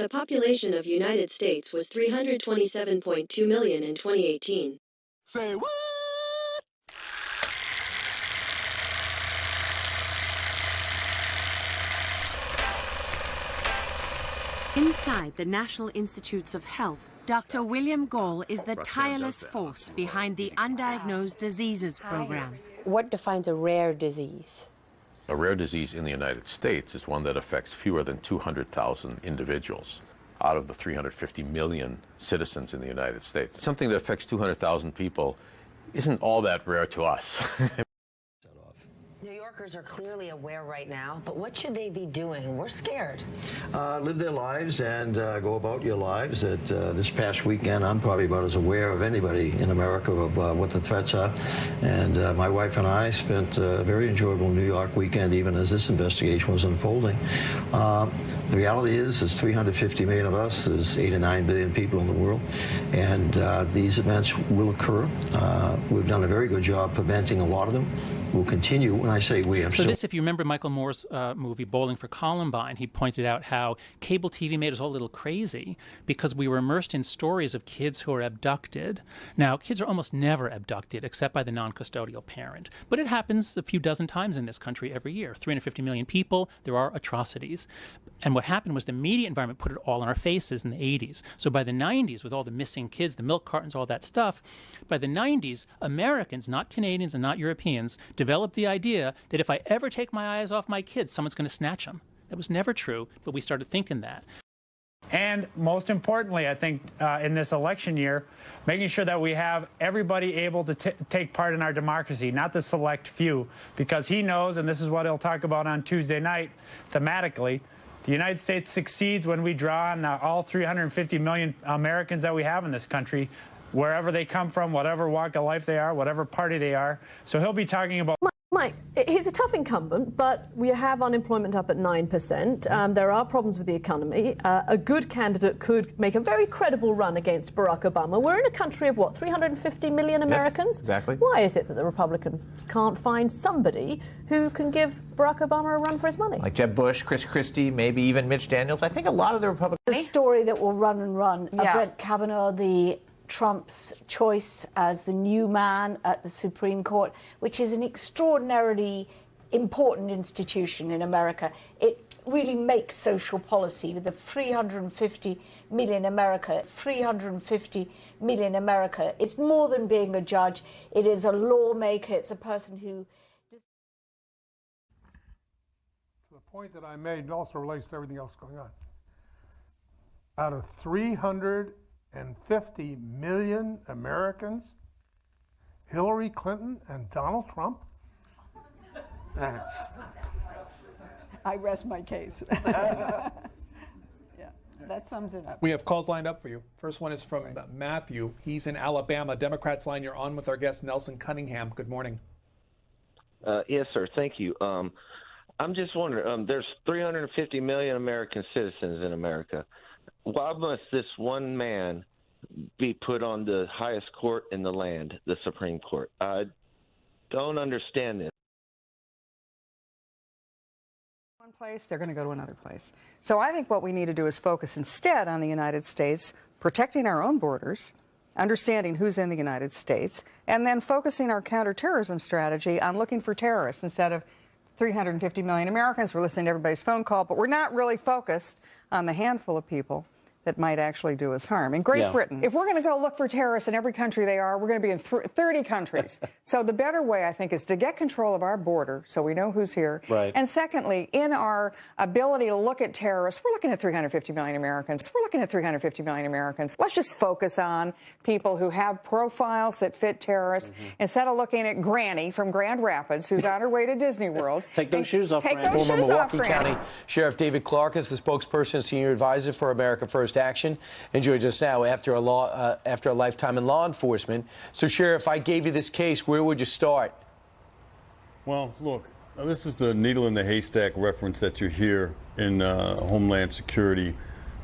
The population of United States was 327.2 million in 2018. Say what? Inside the National Institutes of Health, Dr. William Gall is the tireless force behind the Undiagnosed Diseases program. What defines a rare disease? A rare disease in the United States is one that affects fewer than 200,000 individuals out of the 350 million citizens in the United States. Something that affects 200,000 people isn't all that rare to us. New Yorkers are clearly aware right now, but what should they be doing? We're scared. Live their lives and go about your lives. This past weekend, I'm probably about as aware of anybody in America of what the threats are. And my wife and I spent a very enjoyable New York weekend, even as this investigation was unfolding. The reality is, there's 350 million of us. There's 8 or 9 billion people in the world. And these events will occur. We've done a very good job preventing a lot of them. We'll continue. When I say we, I'm so this, if you remember Michael Moore's movie Bowling for Columbine, he pointed out how cable TV made us all a little crazy because we were immersed in stories of kids who are abducted. Now, kids are almost never abducted except by the non-custodial parent. But it happens a few dozen times in this country every year. 350 million people, there are atrocities. And what happened was the media environment put it all in our faces in the 80s. So by the 90s, with all the missing kids, the milk cartons, all that stuff, by the 90s, Americans, not Canadians and not Europeans, developed the idea that if I ever take my eyes off my kids, someone's going to snatch them. That was never true, but we started thinking that. And most importantly, I think in this election year, making sure that we have everybody able to take part in our democracy, not the select few, because he knows, and this is what he'll talk about on Tuesday night, thematically, the United States succeeds when we draw on all 350 million Americans that we have in this country, wherever they come from, whatever walk of life they are, whatever party they are. So he'll be talking about... Mike, he's a tough incumbent, but we have unemployment up at 9%. There are problems with the economy. A good candidate could make a very credible run against Barack Obama. We're in a country of, what, 350 million Americans? Yes, exactly. Why is it that the Republicans can't find somebody who can give Barack Obama a run for his money? Like Jeb Bush, Chris Christie, maybe even Mitch Daniels. I think a lot of the Republicans... The story that will run and run. Brett Kavanaugh, Trump's choice as the new man at the Supreme Court, which is an extraordinarily important institution in America. It really makes social policy with the 350 million America. 350 million America. It's more than being a judge. It is a lawmaker. It's a person who... The point that I made also relates to everything else going on. Out of 350 million Americans, Hillary Clinton and Donald Trump? I rest my case. Yeah, that sums it up. We have calls lined up for you. First one is from Matthew. He's in Alabama. Democrats line, you're on with our guest, Nelson Cunningham. Good morning. Yes, sir. Thank you. I'm just wondering, there's 350 million American citizens in America. Why must this one man be put on the highest court in the land, the Supreme Court? I don't understand this. One place, they're going to go to another place. So I think what we need to do is focus instead on the United States, protecting our own borders, understanding who's in the United States, and then focusing our counterterrorism strategy on looking for terrorists instead of 350 million Americans. We're listening to everybody's phone call, but we're not really focused on the handful of people that might actually do us harm. In Great Britain, if we're going to go look for terrorists in every country they are, we're going to be in 30 countries. So the better way, I think, is to get control of our border so we know who's here. Right. And secondly, in our ability to look at terrorists, we're looking at 350 million Americans. We're looking at 350 million Americans. Let's just focus on people who have profiles that fit terrorists instead of looking at Granny from Grand Rapids who's on her way to Disney World. Take those shoes off, Take Granny. those Former shoes off, Milwaukee Granny. County Sheriff David Clark is the spokesperson and senior advisor for America First Action and joins us now after a lifetime in law enforcement. So, Sheriff, if I gave you this case, where would you start? Well, look, this is the needle in the haystack reference that you hear in Homeland Security,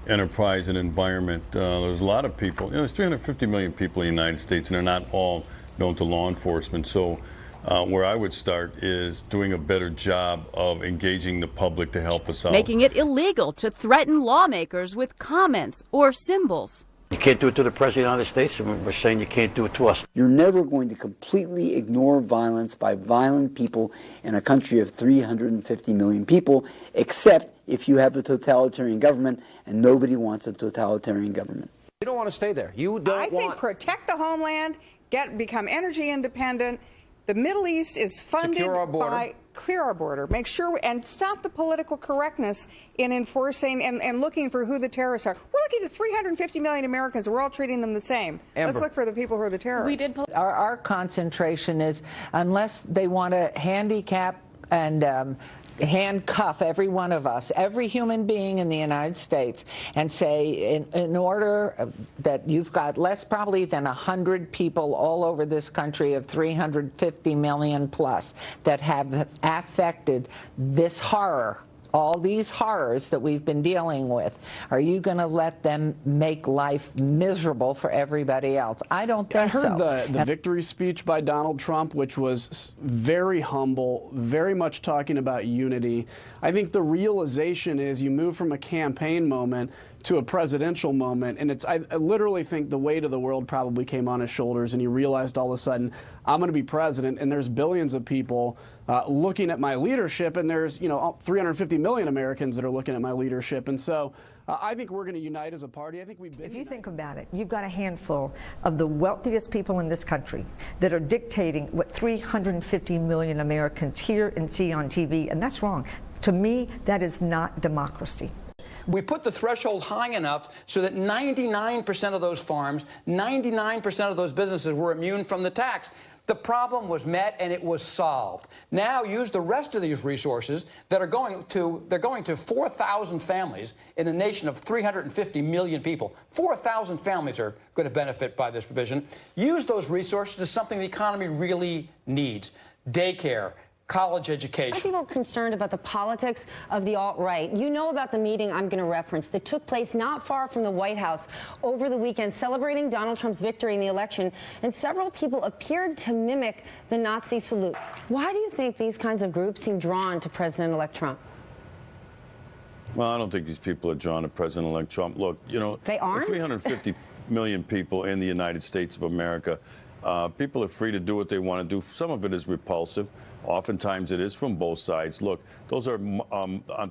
enterprise, and environment. There's a lot of people. There's 350 million people in the United States, and they're not all known to law enforcement. So Where I would start is doing a better job of engaging the public to help us out. Making it illegal to threaten lawmakers with comments or symbols. You can't do it to the President of the United States, and we're saying you can't do it to us. You're never going to completely ignore violence by violent people in a country of 350 million people, except if you have a totalitarian government, and nobody wants a totalitarian government. You don't want to stay there. You don't I think protect the homeland, become energy independent. The Middle East is funded by clear our border, make sure, and stop the political correctness in enforcing and looking for who the terrorists are. We're looking at 350 million Americans. We're all treating them the same. Amber. Let's look for the people who are the terrorists. Our concentration is, unless they want to handicap and handcuff every one of us, every human being in the United States, and say in order that you've got less probably than 100 people all over this country of 350 million plus that have affected this horror, all these horrors that we've been dealing with, are you going to let them make life miserable for everybody else? I don't think so. I heard the victory speech by Donald Trump, which was very humble, very much talking about unity. I think the realization is you move from a campaign moment to a presidential moment, and I literally think the weight of the world probably came on his shoulders, and he realized all of a sudden, I'm going to be president, and there's billions of people looking at my leadership, and there's 350 million Americans that are looking at my leadership, and so I think we're going to unite as a party. I think we've been. If you think about it, you've got a handful of the wealthiest people in this country that are dictating what 350 million Americans hear and see on TV, and that's wrong. To me, that is not democracy. We put the threshold high enough so that 99% of those farms, 99% of those businesses were immune from the tax. The problem was met and it was solved. Now use the rest of these resources that are going to 4,000 families in a nation of 350 million people. 4,000 families are going to benefit by this provision. Use those resources to something the economy really needs. Daycare, college education. I think we're concerned about the politics of the alt-right. You know about the meeting I'm going to reference that took place not far from the White House over the weekend, celebrating Donald Trump's victory in the election, and several people appeared to mimic the Nazi salute. Why do you think these kinds of groups seem drawn to President-elect Trump? Well, I don't think these people are drawn to President-elect Trump. Look, they aren't? 350 million people in the United States of America. People are free to do what they want to do. Some of it is repulsive. Oftentimes it is from both sides. Look, those are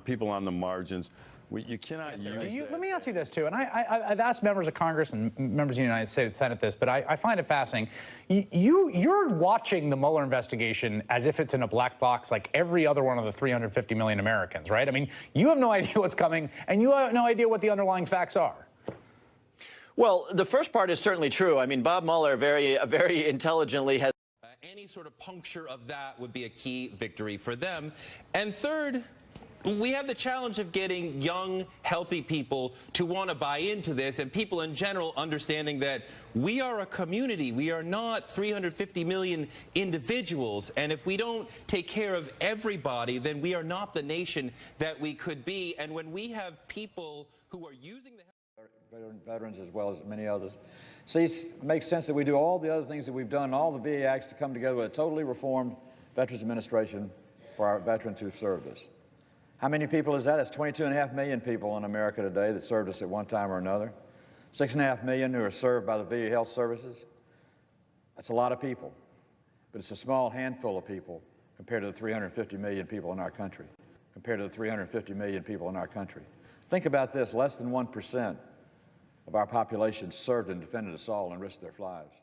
people on the margins. You cannot use that. Let me ask you this, too. And I've asked members of Congress and members of the United States Senate this, but I find it fascinating. You're watching the Mueller investigation as if it's in a black box like every other one of the 350 million Americans, right? I mean, you have no idea what's coming, and you have no idea what the underlying facts are. Well, the first part is certainly true. I mean, Bob Mueller very intelligently has. Any sort of puncture of that would be a key victory for them. And third, we have the challenge of getting young, healthy people to want to buy into this, and people in general understanding that we are a community. We are not 350 million individuals. And if we don't take care of everybody, then we are not the nation that we could be. And when we have people who are using the veterans as well as many others. See, it makes sense that we do all the other things that we've done, all the VA acts to come together with a totally reformed Veterans Administration for our veterans who've served us. How many people is that? That's 22.5 million people in America today that served us at one time or another. 6.5 million who are served by the VA Health Services. That's a lot of people, but it's a small handful of people compared to the 350 million people in our country. Compared to the 350 million people in our country. Think about this, less than 1% of our population served and defended us all and risked their lives.